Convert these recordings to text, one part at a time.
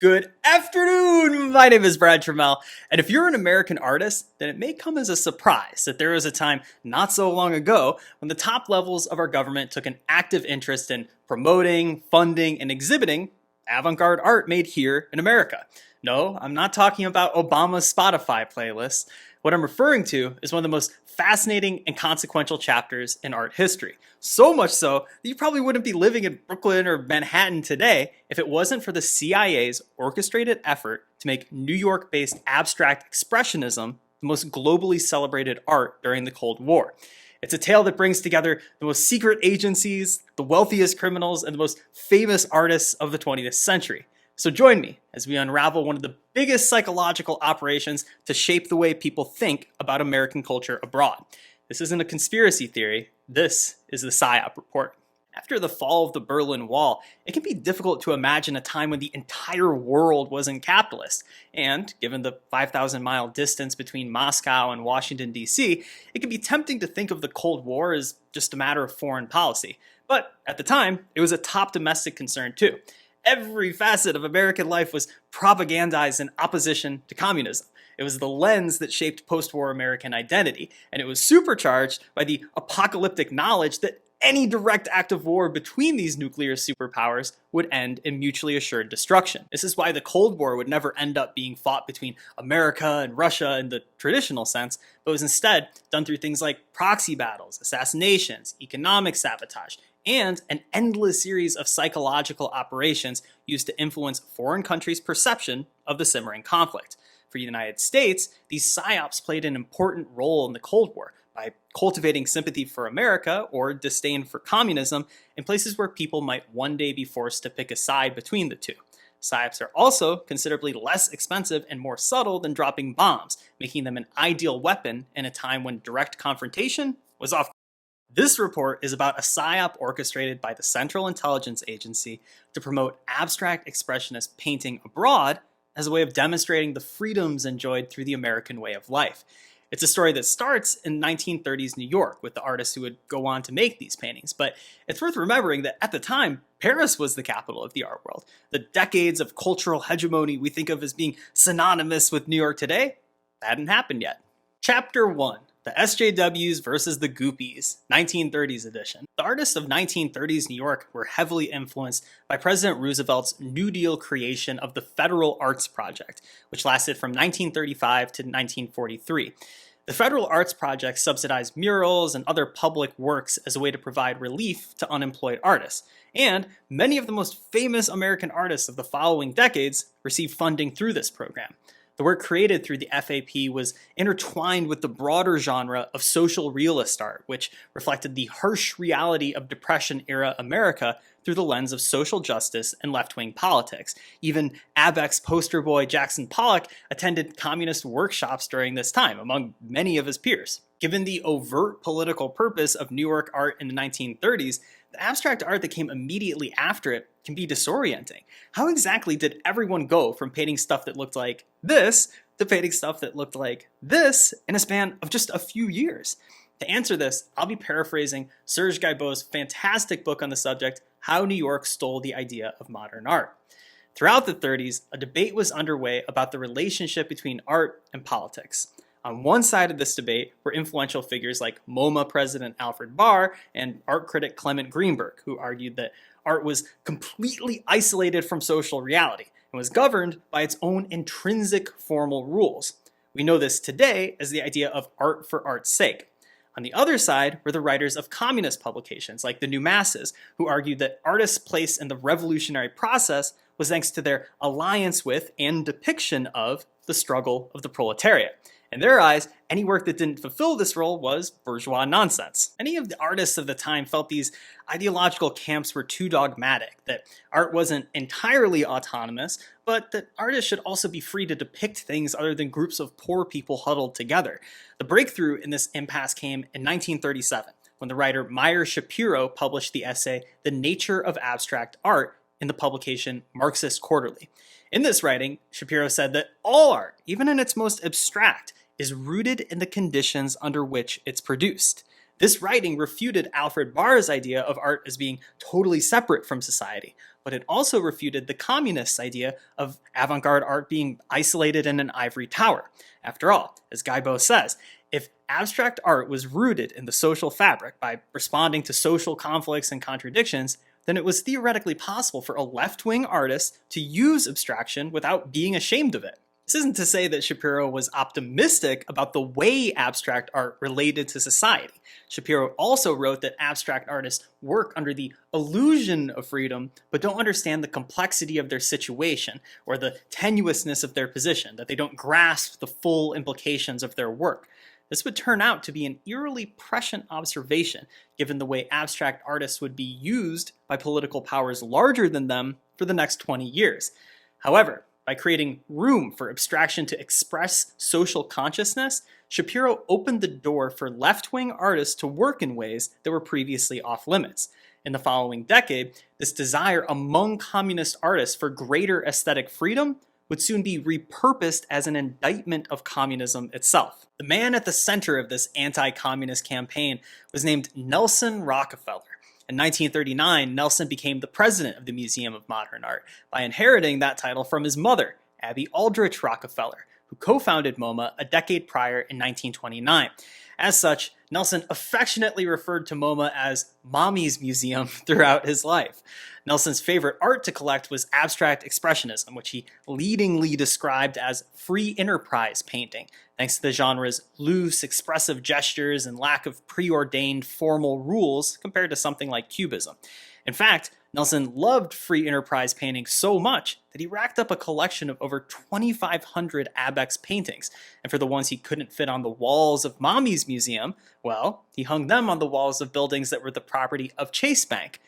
Good afternoon! My name is Brad Trammell, and if you're an American artist, then it may come as a surprise that there was a time not so long ago when the top levels of our government took an active interest in promoting, funding, and exhibiting avant-garde art made here in America. No, I'm not talking about Obama's Spotify playlists. What I'm referring to is one of the most fascinating and consequential chapters in art history. So much so that you probably wouldn't be living in Brooklyn or Manhattan today if it wasn't for the CIA's orchestrated effort to make New York-based abstract expressionism the most globally celebrated art during the Cold War. It's a tale that brings together the most secret agencies, the wealthiest criminals, and the most famous artists of the 20th century. So join me as we unravel one of the biggest psychological operations to shape the way people think about American culture abroad. This isn't a conspiracy theory, this is the Psyop report. After the fall of the Berlin Wall, it can be difficult to imagine a time when the entire world wasn't capitalist. And given the 5,000-mile distance between Moscow and Washington, D.C., it can be tempting to think of the Cold War as just a matter of foreign policy. But at the time, it was a top domestic concern too. Every facet of American life was propagandized in opposition to communism. It was the lens that shaped post-war American identity, and it was supercharged by the apocalyptic knowledge that any direct act of war between these nuclear superpowers would end in mutually assured destruction. This is why the Cold War would never end up being fought between America and Russia in the traditional sense, but was instead done through things like proxy battles, assassinations, economic sabotage, and an endless series of psychological operations used to influence foreign countries' perception of the simmering conflict. For the United States, these psyops played an important role in the Cold War by cultivating sympathy for America or disdain for communism in places where people might one day be forced to pick a side between the two. Psyops are also considerably less expensive and more subtle than dropping bombs, making them an ideal weapon in a time when direct confrontation was off. This report is about a psyop orchestrated by the Central Intelligence Agency to promote abstract expressionist painting abroad as a way of demonstrating the freedoms enjoyed through the American way of life. It's a story that starts in 1930s New York with the artists who would go on to make these paintings, but it's worth remembering that at the time, Paris was the capital of the art world. The decades of cultural hegemony we think of as being synonymous with New York today, that hadn't happened yet. Chapter 1. The SJWs versus the Goopies, 1930s edition. The artists of 1930s New York were heavily influenced by President Roosevelt's New Deal creation of the Federal Arts Project, which lasted from 1935 to 1943. The Federal Arts Project subsidized murals and other public works as a way to provide relief to unemployed artists. And many of the most famous American artists of the following decades received funding through this program. The work created through the FAP was intertwined with the broader genre of social realist art, which reflected the harsh reality of Depression-era America through the lens of social justice and left-wing politics. Even ABEX poster boy Jackson Pollock attended communist workshops during this time, among many of his peers. Given the overt political purpose of New York art in the 1930s, the abstract art that came immediately after it can be disorienting. How exactly did everyone go from painting stuff that looked like this to painting stuff that looked like this in a span of just a few years? To answer this, I'll be paraphrasing Serge Gaibo's fantastic book on the subject, How New York Stole the Idea of Modern Art. Throughout the 30s, a debate was underway about the relationship between art and politics. On one side of this debate were influential figures like MoMA president Alfred Barr and art critic Clement Greenberg, who argued that art was completely isolated from social reality and was governed by its own intrinsic formal rules. We know this today as the idea of art for art's sake. On the other side were the writers of communist publications like the New Masses, who argued that artists' place in the revolutionary process was thanks to their alliance with and depiction of the struggle of the proletariat. In their eyes, any work that didn't fulfill this role was bourgeois nonsense. Many of the artists of the time felt these ideological camps were too dogmatic, that art wasn't entirely autonomous, but that artists should also be free to depict things other than groups of poor people huddled together. The breakthrough in this impasse came in 1937, when the writer Meyer Shapiro published the essay The Nature of Abstract Art in the publication Marxist Quarterly. In this writing, Shapiro said that all art, even in its most abstract, is rooted in the conditions under which it's produced. This writing refuted Alfred Barr's idea of art as being totally separate from society. but it also refuted the communists' idea of avant-garde art being isolated in an ivory tower. After all, as Guibo says, if abstract art was rooted in the social fabric by responding to social conflicts and contradictions, then it was theoretically possible for a left-wing artist to use abstraction without being ashamed of it. This isn't to say that Shapiro was optimistic about the way abstract art related to society. Shapiro also wrote that abstract artists work under the illusion of freedom, but don't understand the complexity of their situation or the tenuousness of their position, that they don't grasp the full implications of their work. This would turn out to be an eerily prescient observation, given the way abstract artists would be used by political powers larger than them for the next 20 years. However, by creating room for abstraction to express social consciousness, Shapiro opened the door for left-wing artists to work in ways that were previously off-limits. In the following decade, this desire among communist artists for greater aesthetic freedom would soon be repurposed as an indictment of communism itself. The man at the center of this anti-communist campaign was named Nelson Rockefeller. In 1939, Nelson became the president of the Museum of Modern Art by inheriting that title from his mother, Abby Aldrich Rockefeller, who co-founded MoMA a decade prior in 1929. As such, Nelson affectionately referred to MoMA as Mommy's Museum throughout his life. Nelson's favorite art to collect was abstract expressionism, which he leadingly described as free enterprise painting, thanks to the genre's loose, expressive gestures and lack of preordained formal rules compared to something like Cubism. In fact, Nelson loved free enterprise painting so much that he racked up a collection of over 2,500 Abex paintings, and for the ones he couldn't fit on the walls of Mommy's Museum, well, he hung them on the walls of buildings that were the property of Chase Bank,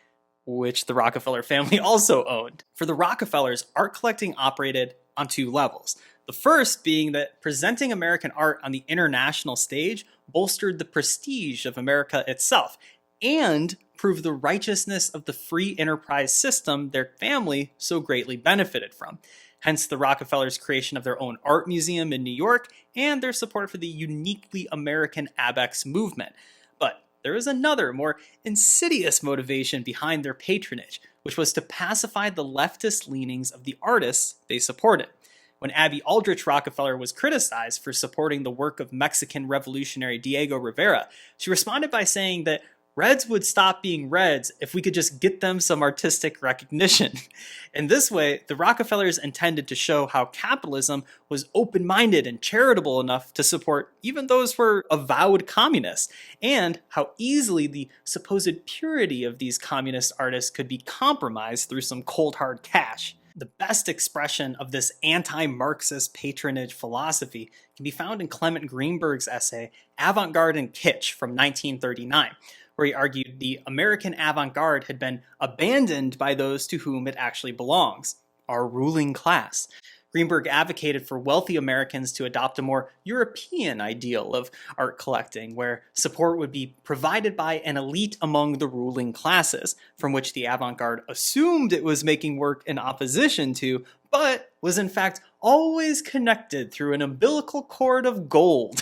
which the Rockefeller family also owned. For the Rockefellers, art collecting operated on two levels. The first being that presenting American art on the international stage bolstered the prestige of America itself, and proved the righteousness of the free enterprise system their family so greatly benefited from. Hence the Rockefellers' creation of their own art museum in New York and their support for the uniquely American Abex movement. But there is another, more insidious motivation behind their patronage, which was to pacify the leftist leanings of the artists they supported. When Abby Aldrich Rockefeller was criticized for supporting the work of Mexican revolutionary Diego Rivera, she responded by saying that Reds would stop being Reds if we could just get them some artistic recognition. In this way, the Rockefellers intended to show how capitalism was open-minded and charitable enough to support even those who were avowed communists, and how easily the supposed purity of these communist artists could be compromised through some cold hard cash. The best expression of this anti-Marxist patronage philosophy can be found in Clement Greenberg's essay Avant-Garde and Kitsch from 1939. Where he argued the American avant-garde had been abandoned by those to whom it actually belongs, our ruling class. Greenberg advocated for wealthy Americans to adopt a more European ideal of art collecting, where support would be provided by an elite among the ruling classes, from which the avant-garde assumed it was making work in opposition to, but was in fact always connected through an umbilical cord of gold.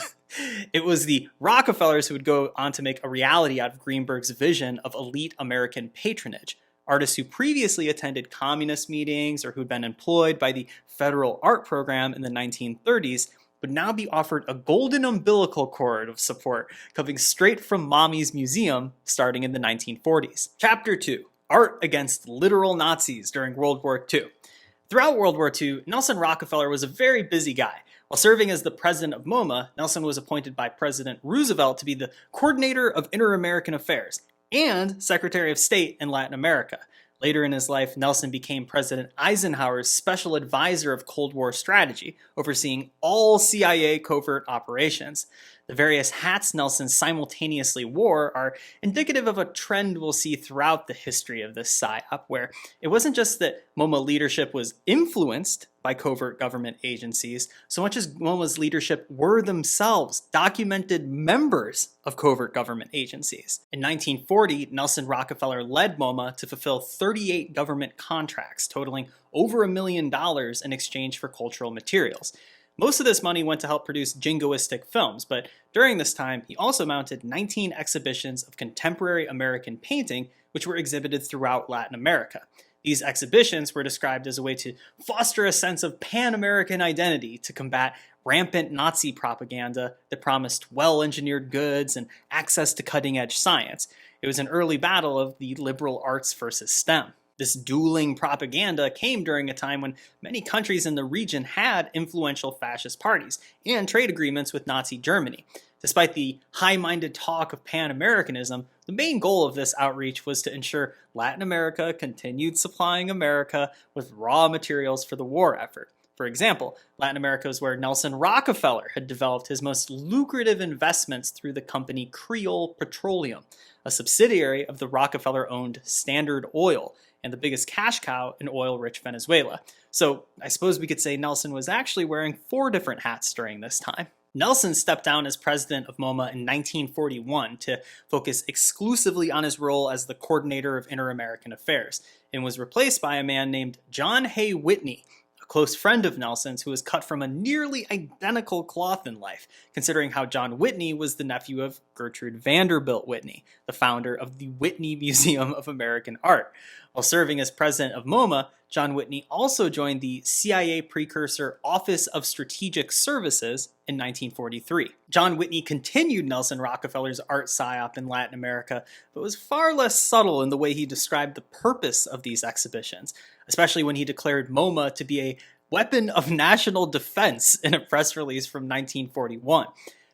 It was the Rockefellers who would go on to make a reality out of Greenberg's vision of elite American patronage. Artists who previously attended communist meetings or who'd been employed by the federal art program in the 1930s would now be offered a golden umbilical cord of support coming straight from Mommy's Museum starting in the 1940s. Chapter 2. Art against literal Nazis during World War II. Throughout World War II, Nelson Rockefeller was a very busy guy. While serving as the president of MoMA, Nelson was appointed by President Roosevelt to be the coordinator of inter-American affairs and Secretary of State in Latin America. Later in his life, Nelson became President Eisenhower's special advisor of Cold War strategy, overseeing all CIA covert operations. The various hats Nelson simultaneously wore are indicative of a trend we'll see throughout the history of this Psyop, where it wasn't just that MoMA leadership was influenced by covert government agencies, so much as MoMA's leadership were themselves documented members of covert government agencies. In 1940, Nelson Rockefeller led MoMA to fulfill 38 government contracts, totaling over $1 million in exchange for cultural materials. Most of this money went to help produce jingoistic films, but during this time, he also mounted 19 exhibitions of contemporary American painting, which were exhibited throughout Latin America. These exhibitions were described as a way to foster a sense of pan-American identity to combat rampant Nazi propaganda that promised well-engineered goods and access to cutting-edge science. It was an early battle of the liberal arts versus STEM. This dueling propaganda came during a time when many countries in the region had influential fascist parties and trade agreements with Nazi Germany. Despite the high-minded talk of Pan-Americanism, the main goal of this outreach was to ensure Latin America continued supplying America with raw materials for the war effort. For example, Latin America is where Nelson Rockefeller had developed his most lucrative investments through the company Creole Petroleum, a subsidiary of the Rockefeller-owned Standard Oil, and the biggest cash cow in oil-rich Venezuela. So I suppose we could say Nelson was actually wearing 4 different hats during this time. Nelson stepped down as president of MoMA in 1941 to focus exclusively on his role as the coordinator of inter-American affairs, and was replaced by a man named John Hay Whitney, a close friend of Nelson's who was cut from a nearly identical cloth in life, considering how John Whitney was the nephew of Gertrude Vanderbilt Whitney, the founder of the Whitney Museum of American Art. While serving as president of MoMA, John Whitney also joined the CIA precursor Office of Strategic Services in 1943. John Whitney continued Nelson Rockefeller's art psyop in Latin America, but was far less subtle in the way he described the purpose of these exhibitions, especially when he declared MoMA to be a weapon of national defense in a press release from 1941.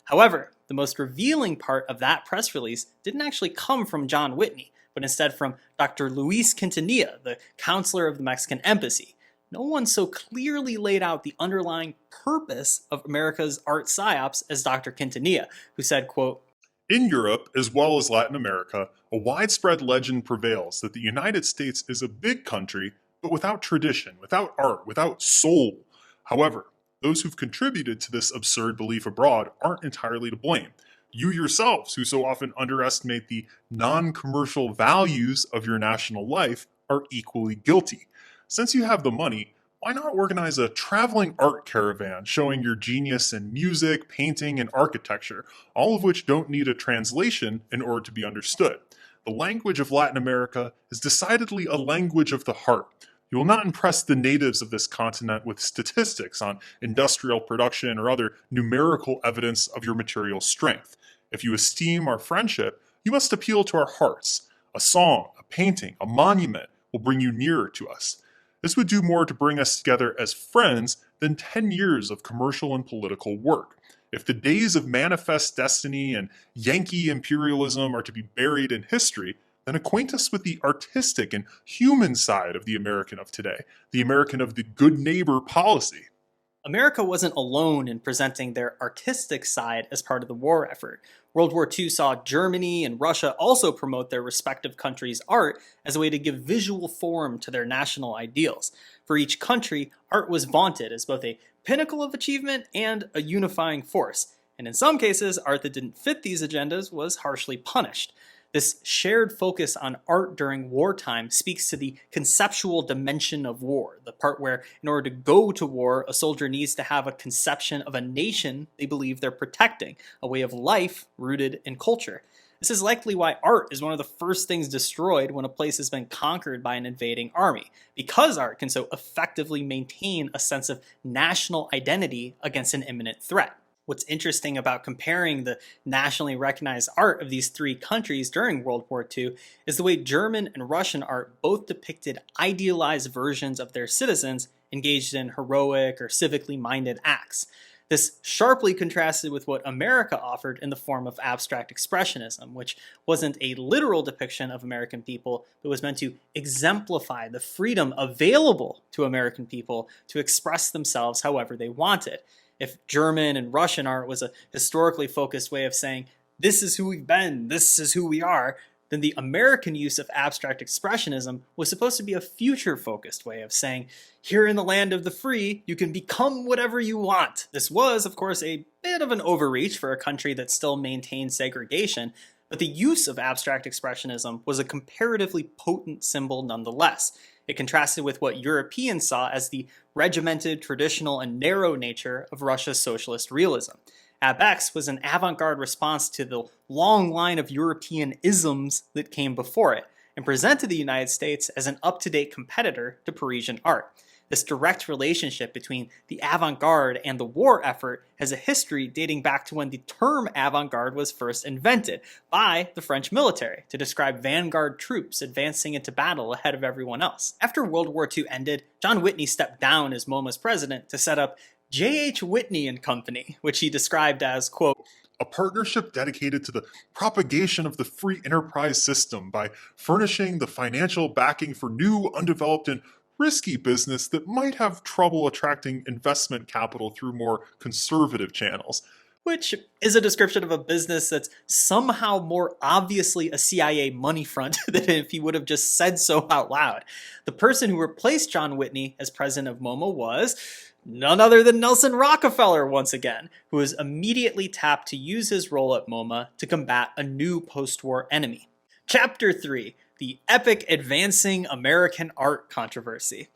However, the most revealing part of that press release didn't actually come from John Whitney, but instead from Dr. Luis Quintanilla, the counselor of the Mexican embassy. No one so clearly laid out the underlying purpose of America's art psyops as Dr. Quintanilla, who said, quote, "In Europe, as well as Latin America, a widespread legend prevails that the United States is a big country, but without tradition, without art, without soul. However, those who've contributed to this absurd belief abroad aren't entirely to blame. You yourselves, who so often underestimate the non-commercial values of your national life, are equally guilty. Since you have the money, why not organize a traveling art caravan showing your genius in music, painting, and architecture, all of which don't need a translation in order to be understood? The language of Latin America is decidedly a language of the heart. You will not impress the natives of this continent with statistics on industrial production or other numerical evidence of your material strength. If you esteem our friendship, you must appeal to our hearts. A song, a painting, a monument will bring you nearer to us. This would do more to bring us together as friends than 10 years of commercial and political work. If the days of manifest destiny and Yankee imperialism are to be buried in history, then acquaint us with the artistic and human side of the American of today, the American of the good neighbor policy." America wasn't alone in presenting their artistic side as part of the war effort. World War II saw Germany and Russia also promote their respective countries' art as a way to give visual form to their national ideals. For each country, art was vaunted as both a pinnacle of achievement and a unifying force. And in some cases, art that didn't fit these agendas was harshly punished. This shared focus on art during wartime speaks to the conceptual dimension of war, the part where, in order to go to war, a soldier needs to have a conception of a nation they believe they're protecting, a way of life rooted in culture. This is likely why art is one of the first things destroyed when a place has been conquered by an invading army, because art can so effectively maintain a sense of national identity against an imminent threat. What's interesting about comparing the nationally recognized art of these 3 countries during World War II is the way German and Russian art both depicted idealized versions of their citizens engaged in heroic or civically minded acts. This sharply contrasted with what America offered in the form of abstract expressionism, which wasn't a literal depiction of American people, but was meant to exemplify the freedom available to American people to express themselves however they wanted. If German and Russian art was a historically focused way of saying, this is who we've been, this is who we are, then the American use of abstract expressionism was supposed to be a future-focused way of saying, here in the land of the free, you can become whatever you want. This was, of course, a bit of an overreach for a country that still maintained segregation, but the use of abstract expressionism was a comparatively potent symbol nonetheless. It contrasted with what Europeans saw as the regimented, traditional, and narrow nature of Russia's socialist realism. Abex was an avant-garde response to the long line of European isms that came before it, and presented the United States as an up-to-date competitor to Parisian art. This direct relationship between the avant-garde and the war effort has a history dating back to when the term avant-garde was first invented by the French military to describe vanguard troops advancing into battle ahead of everyone else. After World War II ended, John Whitney stepped down as MoMA's president to set up J.H. Whitney and Company, which he described as, quote, a partnership dedicated to the propagation of the free enterprise system by furnishing the financial backing for new, undeveloped, and risky business that might have trouble attracting investment capital through more conservative channels. Which is a description of a business that's somehow more obviously a CIA money front than if he would have just said so out loud. The person who replaced John Whitney as president of MoMA was none other than Nelson Rockefeller once again, who was immediately tapped to use his role at MoMA to combat a new post-war enemy. Chapter 3. The epic advancing American art controversy.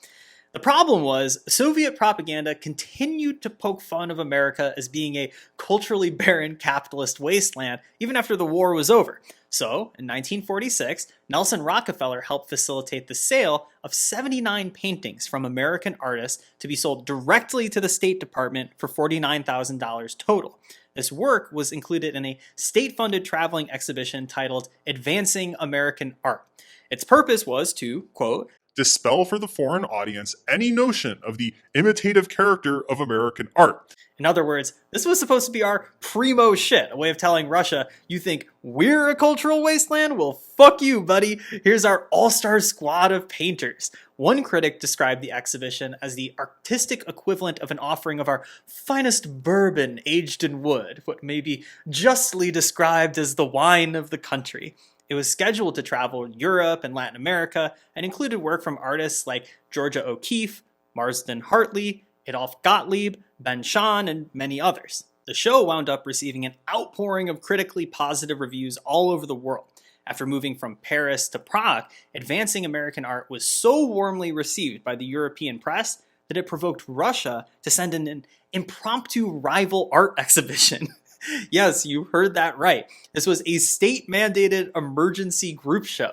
The problem was, Soviet propaganda continued to poke fun of America as being a culturally barren capitalist wasteland even after the war was over. So, in 1946, Nelson Rockefeller helped facilitate the sale of 79 paintings from American artists to be sold directly to the State Department for $49,000 total. This work was included in a state-funded traveling exhibition titled Advancing American Art. Its purpose was to, quote, dispel for the foreign audience any notion of the imitative character of American art. In other words, this was supposed to be our primo shit, a way of telling Russia, you think we're a cultural wasteland? Well, fuck you, buddy. Here's our all-star squad of painters. One critic described the exhibition as the artistic equivalent of an offering of our finest bourbon aged in wood, what may be justly described as the wine of the country. It was scheduled to travel Europe and Latin America and included work from artists like Georgia O'Keeffe, Marsden Hartley, Adolph Gottlieb, Ben Shahn, and many others. The show wound up receiving an outpouring of critically positive reviews all over the world. After moving from Paris to Prague, Advancing American Art was so warmly received by the European press that it provoked Russia to send in an impromptu rival art exhibition. Yes, you heard that right. This was a state-mandated emergency group show.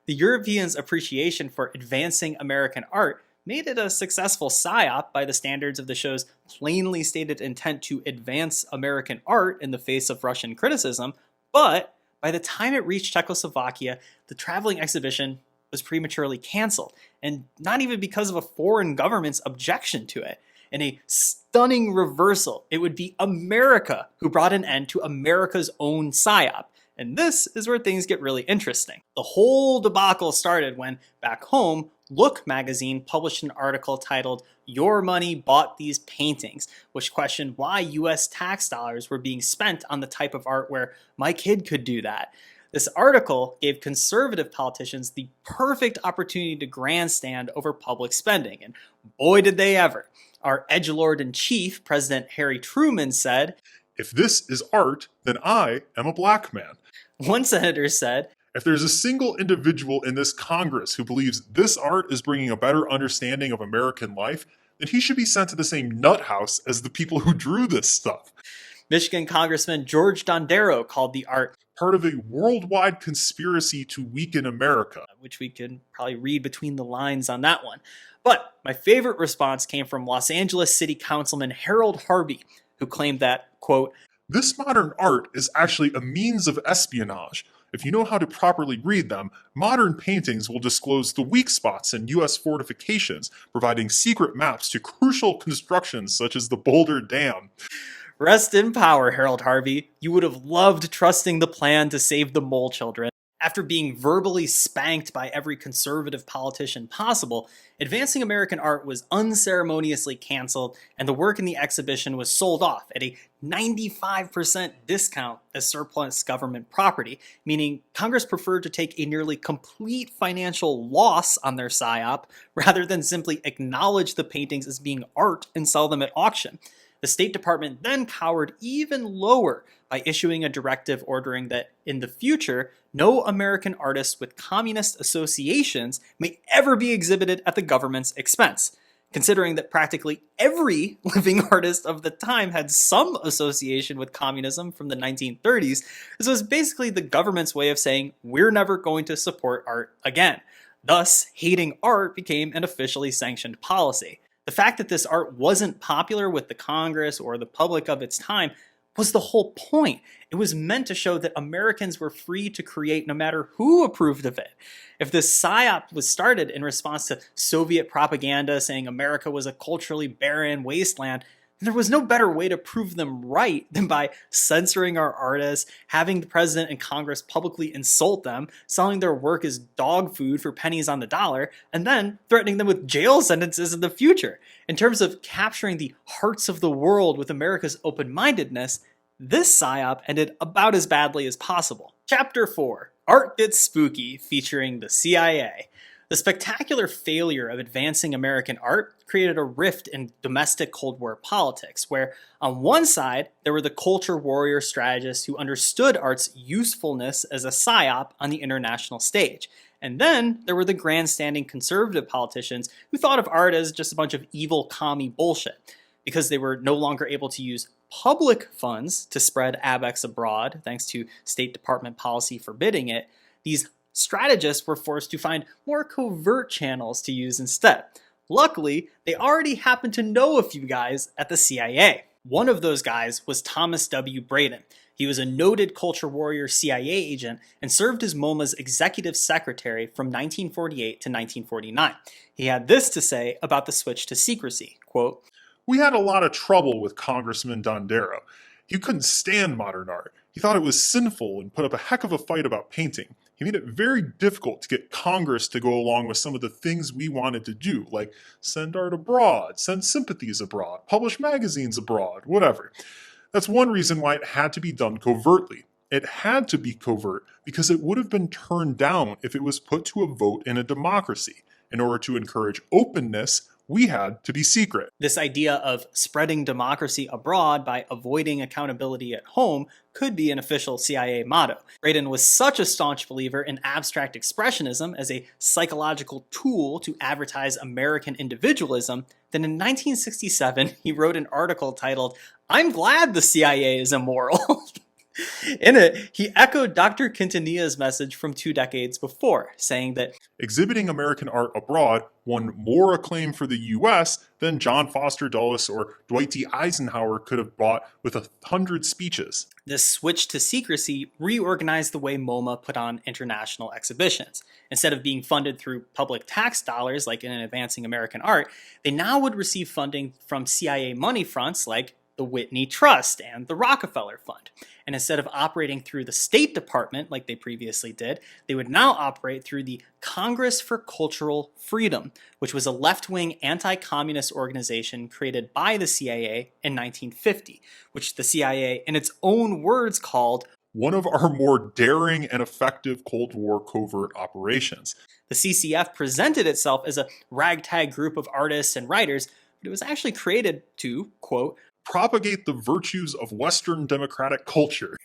The Europeans' appreciation for advancing American art made it a successful psyop by the standards of the show's plainly stated intent to advance American art in the face of Russian criticism, but by the time it reached Czechoslovakia, the traveling exhibition was prematurely canceled, and not even because of a foreign government's objection to it. In a stunning reversal, it would be America who brought an end to America's own psyop. And this is where things get really interesting. The whole debacle started when, back home, Look magazine published an article titled "Your Money Bought These Paintings," which questioned why US tax dollars were being spent on the type of art where my kid could do that. This article gave conservative politicians the perfect opportunity to grandstand over public spending, and boy did they ever. Our edgelord-in-chief, President Harry Truman, said, "If this is art, then I am a black man." One senator said, "If there's a single individual in this Congress who believes this art is bringing a better understanding of American life, then he should be sent to the same nut house as the people who drew this stuff." Michigan Congressman George Dondero called the art part of a worldwide conspiracy to weaken America. Which we can probably read between the lines on that one. But my favorite response came from Los Angeles City Councilman Harold Harvey, who claimed that, quote, "This modern art is actually a means of espionage. If you know how to properly read them, modern paintings will disclose the weak spots in U.S. fortifications, providing secret maps to crucial constructions such as the Boulder Dam." Rest in power, Harold Harvey. You would have loved trusting the plan to save the mole children. After being verbally spanked by every conservative politician possible, Advancing American Art was unceremoniously canceled, and the work in the exhibition was sold off at a 95% discount as surplus government property, meaning Congress preferred to take a nearly complete financial loss on their psyop rather than simply acknowledge the paintings as being art and sell them at auction. The State Department then cowered even lower by issuing a directive ordering that, in the future, no American artists with communist associations may ever be exhibited at the government's expense. Considering that practically every living artist of the time had some association with communism from the 1930s, this was basically the government's way of saying, we're never going to support art again. Thus, hating art became an officially sanctioned policy. The fact that this art wasn't popular with the Congress or the public of its time was the whole point. It was meant to show that Americans were free to create no matter who approved of it. If this psyop was started in response to Soviet propaganda saying America was a culturally barren wasteland, then there was no better way to prove them right than by censoring our artists, having the president and Congress publicly insult them, selling their work as dog food for pennies on the dollar, and then threatening them with jail sentences in the future. In terms of capturing the hearts of the world with America's open-mindedness, this psyop ended about as badly as possible. Chapter 4. Art Gets Spooky, featuring the CIA. The spectacular failure of advancing American art created a rift in domestic Cold War politics, where on one side there were the culture warrior strategists who understood art's usefulness as a psyop on the international stage. And then there were the grandstanding conservative politicians who thought of art as just a bunch of evil commie bullshit. Because they were no longer able to use public funds to spread ABEX abroad, thanks to State Department policy forbidding it, these strategists were forced to find more covert channels to use instead. Luckily, they already happened to know a few guys at the CIA. One of those guys was Thomas W. Braden. He was a noted culture warrior CIA agent and served as MoMA's executive secretary from 1948 to 1949. He had this to say about the switch to secrecy, quote, "We had a lot of trouble with Congressman Dondero. He couldn't stand modern art. He thought it was sinful and put up a heck of a fight about painting. He made it very difficult to get Congress to go along with some of the things we wanted to do, like send art abroad, send sympathies abroad, publish magazines abroad, whatever. That's one reason why it had to be done covertly. It had to be covert because it would have been turned down if it was put to a vote in a democracy. In order to encourage openness, we had to be secret." This idea of spreading democracy abroad by avoiding accountability at home could be an official CIA motto. Braden was such a staunch believer in abstract expressionism as a psychological tool to advertise American individualism that in 1967 he wrote an article titled, "I'm glad the CIA is immoral." In it, he echoed Dr. Quintanilla's message from 2 decades before, saying that Exhibiting American art abroad won more acclaim for the U.S. than John Foster Dulles or Dwight D. Eisenhower could have bought with 100 speeches. this switch to secrecy reorganized the way MoMA put on international exhibitions. Instead of being funded through public tax dollars like in Advancing American Art, they now would receive funding from CIA money fronts like the Whitney Trust and the Rockefeller Fund. And instead of operating through the State Department like they previously did, they would now operate through the Congress for Cultural Freedom, which was a left-wing anti-communist organization created by the CIA in 1950, which the CIA, in its own words, called one of our more daring and effective Cold War covert operations. The CCF presented itself as a ragtag group of artists and writers, but it was actually created to, quote, propagate the virtues of Western democratic culture.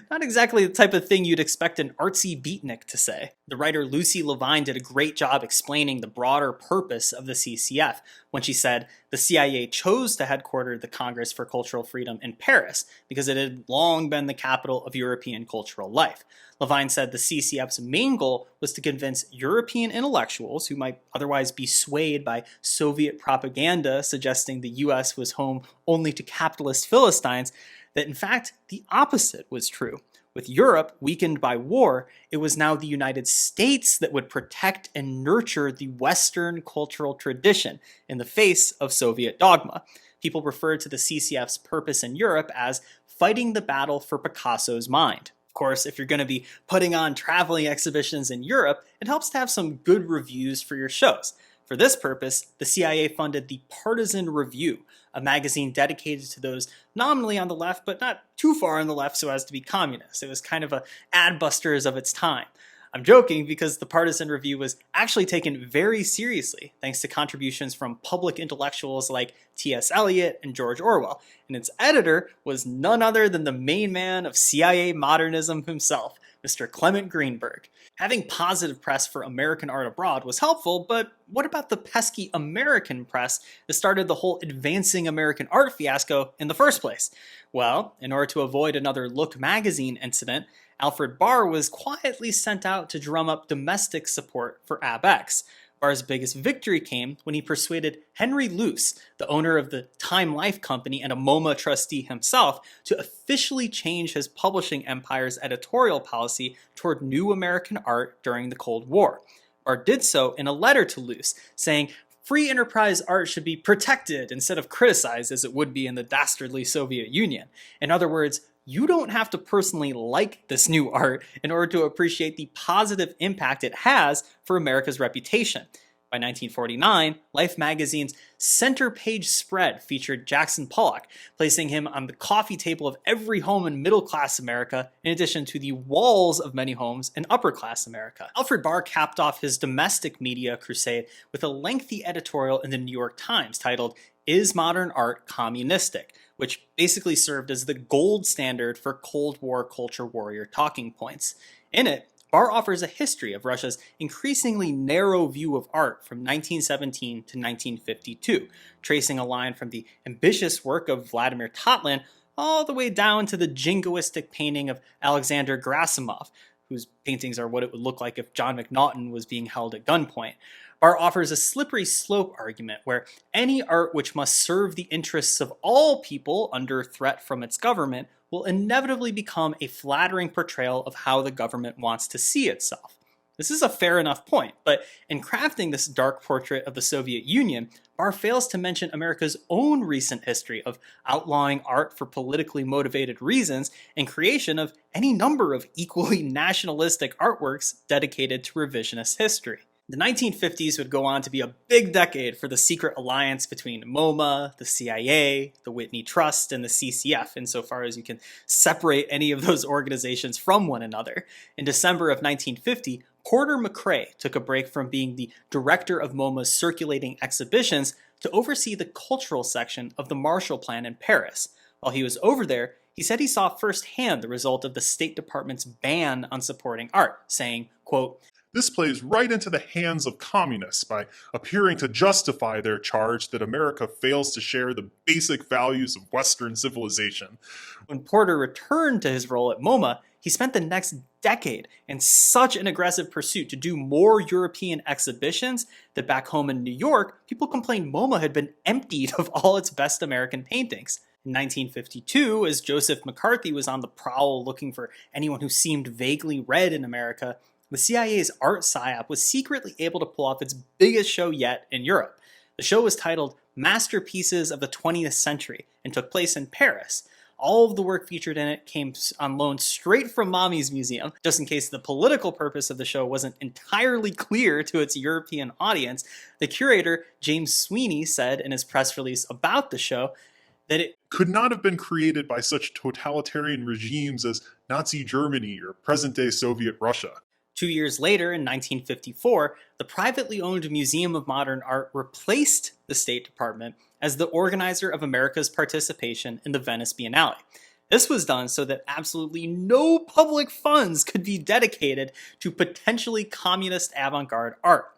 Not exactly the type of thing you'd expect an artsy beatnik to say. The writer Lucy Levine did a great job explaining the broader purpose of the CCF when she said the CIA chose to headquarter the Congress for Cultural Freedom in Paris because it had long been the capital of European cultural life. Levine said the CCF's main goal was to convince European intellectuals who might otherwise be swayed by Soviet propaganda suggesting the US was home only to capitalist Philistines that in fact the opposite was true. With Europe weakened by war, it was now the United States that would protect and nurture the Western cultural tradition in the face of Soviet dogma. People referred to the CCF's purpose in Europe as fighting the battle for Picasso's mind. Of course, if you're going to be putting on traveling exhibitions in Europe, it helps to have some good reviews for your shows. For this purpose, the CIA funded the Partisan Review, a magazine dedicated to those nominally on the left, but not too far on the left so as to be communist. It was kind of a adbusters of its time. I'm joking because the Partisan Review was actually taken very seriously thanks to contributions from public intellectuals like T.S. Eliot and George Orwell, and its editor was none other than the main man of CIA modernism himself, Mr. Clement Greenberg. Having positive press for American art abroad was helpful, but what about the pesky American press that started the whole advancing American art fiasco in the first place? Well, in order to avoid another Look magazine incident, Alfred Barr was quietly sent out to drum up domestic support for AbX. Barr's biggest victory came when he persuaded Henry Luce, the owner of the Time Life company and a MoMA trustee himself, to officially change his publishing empire's editorial policy toward new American art during the Cold War. Barr did so in a letter to Luce, saying free enterprise art should be protected instead of criticized as it would be in the dastardly Soviet Union. In other words, you don't have to personally like this new art in order to appreciate the positive impact it has for America's reputation. By 1949, Life magazine's center page spread featured Jackson Pollock, placing him on the coffee table of every home in middle-class America, in addition to the walls of many homes in upper-class America. Alfred Barr capped off his domestic media crusade with a lengthy editorial in the New York Times titled, "Is Modern Art Communistic?" which basically served as the gold standard for Cold War culture warrior talking points. In it, Barr offers a history of Russia's increasingly narrow view of art from 1917 to 1952, tracing a line from the ambitious work of Vladimir Tatlin all the way down to the jingoistic painting of Alexander Gerasimov, whose paintings are what it would look like if John McNaughton was being held at gunpoint. Barr offers a slippery slope argument where any art which must serve the interests of all people under threat from its government will inevitably become a flattering portrayal of how the government wants to see itself. This is a fair enough point, but in crafting this dark portrait of the Soviet Union, Barr fails to mention America's own recent history of outlawing art for politically motivated reasons and creation of any number of equally nationalistic artworks dedicated to revisionist history. The 1950s would go on to be a big decade for the secret alliance between MoMA, the CIA, the Whitney Trust, and the CCF, insofar as you can separate any of those organizations from one another. In December of 1950, Porter McCrae took a break from being the director of MoMA's circulating exhibitions to oversee the cultural section of the Marshall Plan in Paris. While he was over there, he said he saw firsthand the result of the State Department's ban on supporting art, saying, quote, "This plays right into the hands of communists by appearing to justify their charge that America fails to share the basic values of Western civilization." When Porter returned to his role at MoMA, he spent the next decade in such an aggressive pursuit to do more European exhibitions that back home in New York, people complained MoMA had been emptied of all its best American paintings. In 1952, as Joseph McCarthy was on the prowl looking for anyone who seemed vaguely red in America, the CIA's art Psyop was secretly able to pull off its biggest show yet in Europe. The show was titled Masterpieces of the 20th Century and took place in Paris. All of the work featured in it came on loan straight from Mommy's museum, just in case the political purpose of the show wasn't entirely clear to its European audience. The curator, James Sweeney, said in his press release about the show that it could not have been created by such totalitarian regimes as Nazi Germany or present-day Soviet Russia. 2 years later, in 1954, the privately owned Museum of Modern Art replaced the State Department as the organizer of America's participation in the Venice Biennale. This was done so that absolutely no public funds could be dedicated to potentially communist avant-garde art.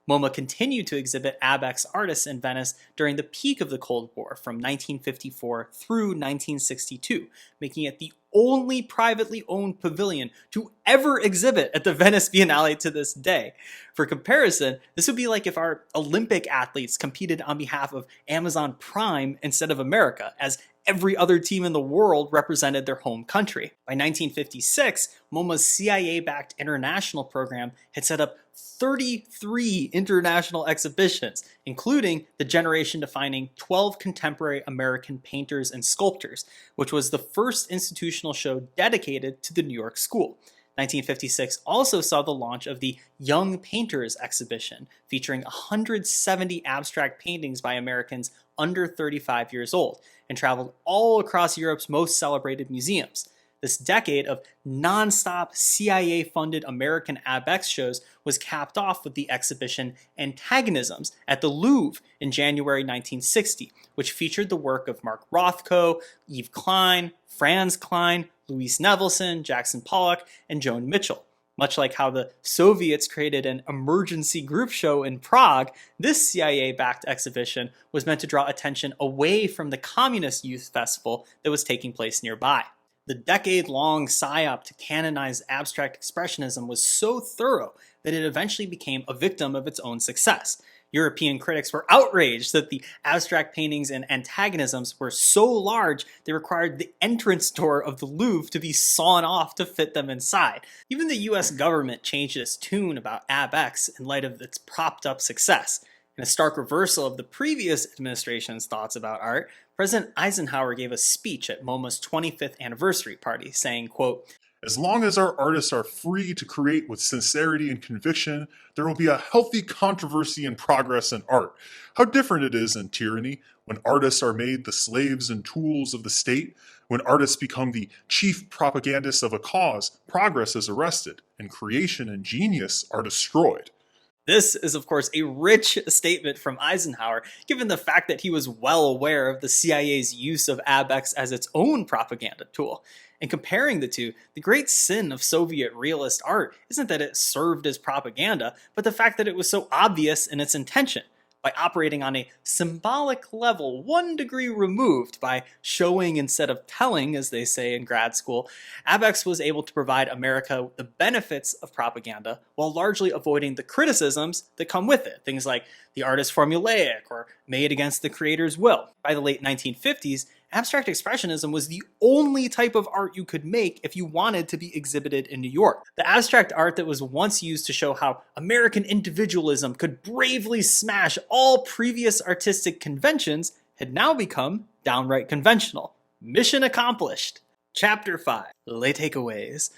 MoMA continued to exhibit AbX artists in Venice during the peak of the Cold War from 1954 through 1962, making it the only privately owned pavilion to ever exhibit at the Venice Biennale to this day. For comparison, this would be like if our Olympic athletes competed on behalf of Amazon Prime instead of America, as every other team in the world represented their home country. By 1956, MoMA's CIA-backed international program had set up 33 international exhibitions, including the generation-defining 12 contemporary American painters and sculptors, which was the first institutional show dedicated to the New York School. 1956 also saw the launch of the Young Painters exhibition, featuring 170 abstract paintings by Americans under 35 years old, and traveled all across Europe's most celebrated museums. This decade of non-stop CIA-funded American AbX shows was capped off with the exhibition Antagonisms at the Louvre in January 1960, which featured the work of Mark Rothko, Yves Klein, Franz Klein, Louise Nevelson, Jackson Pollock, and Joan Mitchell. Much like how the Soviets created an emergency group show in Prague, this CIA-backed exhibition was meant to draw attention away from the Communist Youth Festival that was taking place nearby. The decade-long psyop to canonize abstract expressionism was so thorough that it eventually became a victim of its own success. European critics were outraged that the abstract paintings and antagonisms were so large they required the entrance door of the Louvre to be sawn off to fit them inside. Even the US government changed its tune about AbX in light of its propped-up success. In a stark reversal of the previous administration's thoughts about art, President Eisenhower gave a speech at MoMA's 25th anniversary party, saying, quote, "As long as our artists are free to create with sincerity and conviction, there will be a healthy controversy and progress in art. How different it is in tyranny, when artists are made the slaves and tools of the state. When artists become the chief propagandists of a cause, progress is arrested, and creation and genius are destroyed." This is, of course, a rich statement from Eisenhower, given the fact that he was well aware of the CIA's use of AbX as its own propaganda tool. In comparing the two, the great sin of Soviet realist art isn't that it served as propaganda, but the fact that it was so obvious in its intention. By operating on a symbolic level 1 degree removed, by showing instead of telling, as they say in grad school, AbX was able to provide America the benefits of propaganda while largely avoiding the criticisms that come with it. Things like the art is formulaic or made against the creator's will. By the late 1950s, abstract expressionism was the only type of art you could make if you wanted to be exhibited in New York. The abstract art that was once used to show how American individualism could bravely smash all previous artistic conventions had now become downright conventional. Mission accomplished. Chapter 5. Les Takeaways.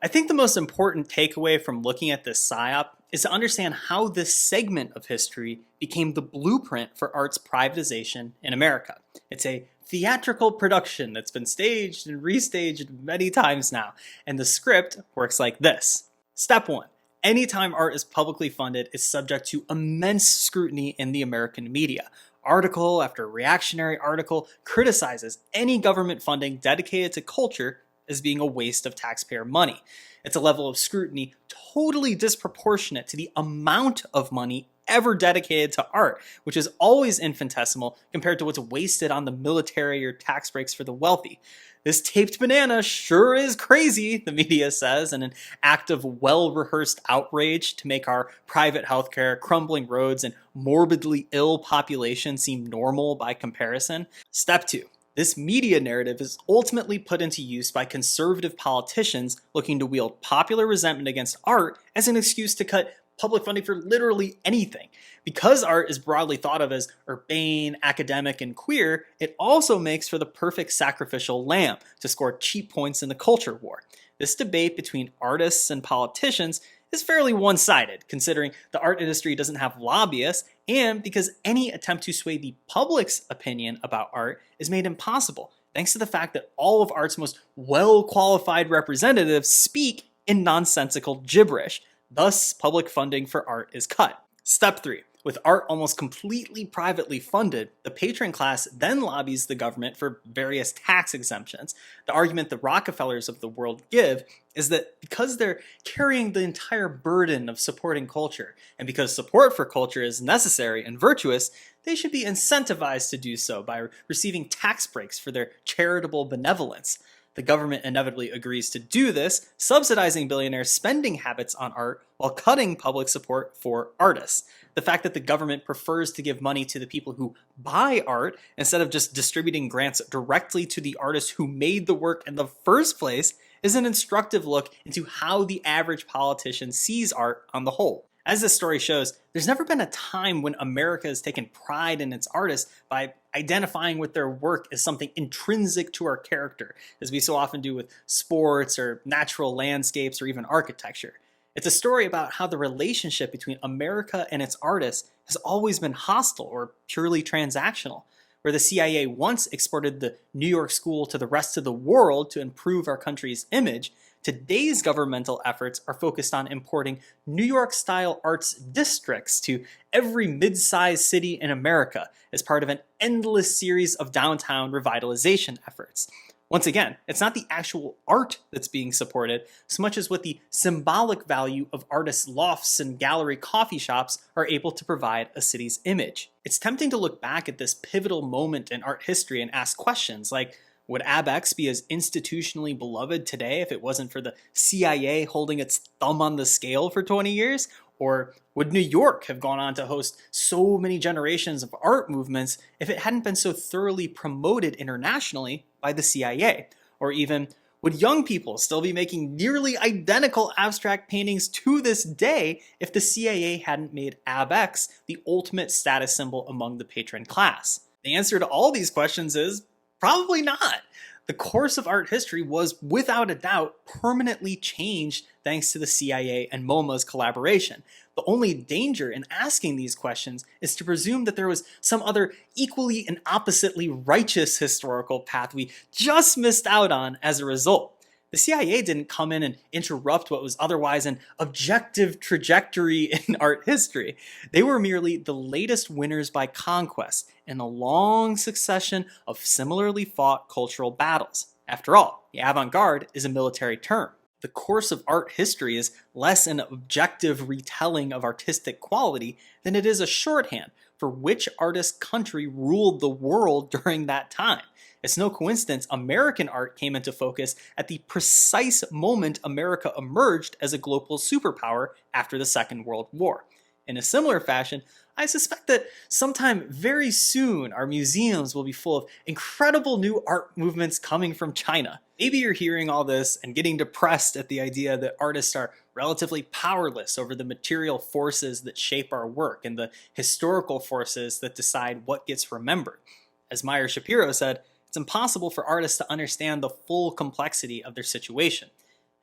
I think the most important takeaway from looking at this psyop is to understand how this segment of history became the blueprint for art's privatization in America. It's a theatrical production that's been staged and restaged many times now, and the script works like this. Step 1. Anytime art is publicly funded, it's subject to immense scrutiny in the American media. Article after reactionary article criticizes any government funding dedicated to culture as being a waste of taxpayer money. It's a level of scrutiny totally disproportionate to the amount of money ever dedicated to art, which is always infinitesimal compared to what's wasted on the military or tax breaks for the wealthy. This taped banana sure is crazy, the media says, in an act of well-rehearsed outrage to make our private healthcare, crumbling roads, and morbidly ill population seem normal by comparison. Step 2. This media narrative is ultimately put into use by conservative politicians looking to wield popular resentment against art as an excuse to cut public funding for literally anything. Because art is broadly thought of as urbane, academic, and queer, it also makes for the perfect sacrificial lamb to score cheap points in the culture war. This debate between artists and politicians is fairly one-sided, considering the art industry doesn't have lobbyists, and because any attempt to sway the public's opinion about art is made impossible, thanks to the fact that all of art's most well-qualified representatives speak in nonsensical gibberish. Thus, public funding for art is cut. Step 3. With art almost completely privately funded, the patron class then lobbies the government for various tax exemptions. The argument the Rockefellers of the world give is that because they're carrying the entire burden of supporting culture, and because support for culture is necessary and virtuous, they should be incentivized to do so by receiving tax breaks for their charitable benevolence. The government inevitably agrees to do this, subsidizing billionaires' spending habits on art while cutting public support for artists. The fact that the government prefers to give money to the people who buy art instead of just distributing grants directly to the artists who made the work in the first place is an instructive look into how the average politician sees art on the whole. As this story shows, there's never been a time when America has taken pride in its artists by identifying with their work as something intrinsic to our character, as we so often do with sports or natural landscapes or even architecture. It's a story about how the relationship between America and its artists has always been hostile or purely transactional. Where the CIA once exported the New York School to the rest of the world to improve our country's image, today's governmental efforts are focused on importing New York-style arts districts to every mid-sized city in America as part of an endless series of downtown revitalization efforts. Once again, it's not the actual art that's being supported so much as what the symbolic value of artists' lofts and gallery coffee shops are able to provide a city's image. It's tempting to look back at this pivotal moment in art history and ask questions like, would AbX be as institutionally beloved today if it wasn't for the CIA holding its thumb on the scale for 20 years? Or would New York have gone on to host so many generations of art movements if it hadn't been so thoroughly promoted internationally by the CIA? Or even, would young people still be making nearly identical abstract paintings to this day if the CIA hadn't made AbX the ultimate status symbol among the patron class? The answer to all these questions is probably not. The course of art history was, without a doubt, permanently changed thanks to the CIA and MoMA's collaboration. The only danger in asking these questions is to presume that there was some other equally and oppositely righteous historical path we just missed out on as a result. The CIA didn't come in and interrupt what was otherwise an objective trajectory in art history. They were merely the latest winners by conquest in a long succession of similarly fought cultural battles. After all, the avant-garde is a military term. The course of art history is less an objective retelling of artistic quality than it is a shorthand for which artist country ruled the world during that time. It's no coincidence American art came into focus at the precise moment America emerged as a global superpower after the Second World War. In a similar fashion, I suspect that sometime very soon our museums will be full of incredible new art movements coming from China. Maybe you're hearing all this and getting depressed at the idea that artists are relatively powerless over the material forces that shape our work and the historical forces that decide what gets remembered. As Meyer Shapiro said, it's impossible for artists to understand the full complexity of their situation.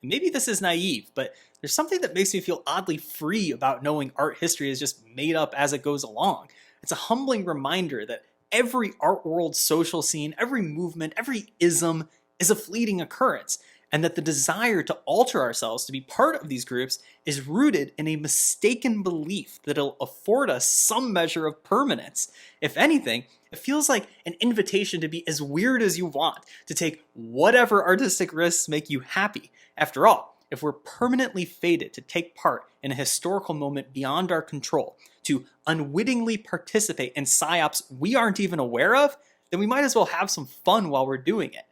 And maybe this is naive, but there's something that makes me feel oddly free about knowing art history is just made up as it goes along. It's a humbling reminder that every art world social scene, every movement, every ism is a fleeting occurrence, and that the desire to alter ourselves to be part of these groups is rooted in a mistaken belief that it'll afford us some measure of permanence. If anything, it feels like an invitation to be as weird as you want, to take whatever artistic risks make you happy. After all, if we're permanently fated to take part in a historical moment beyond our control, to unwittingly participate in psyops we aren't even aware of, then we might as well have some fun while we're doing it.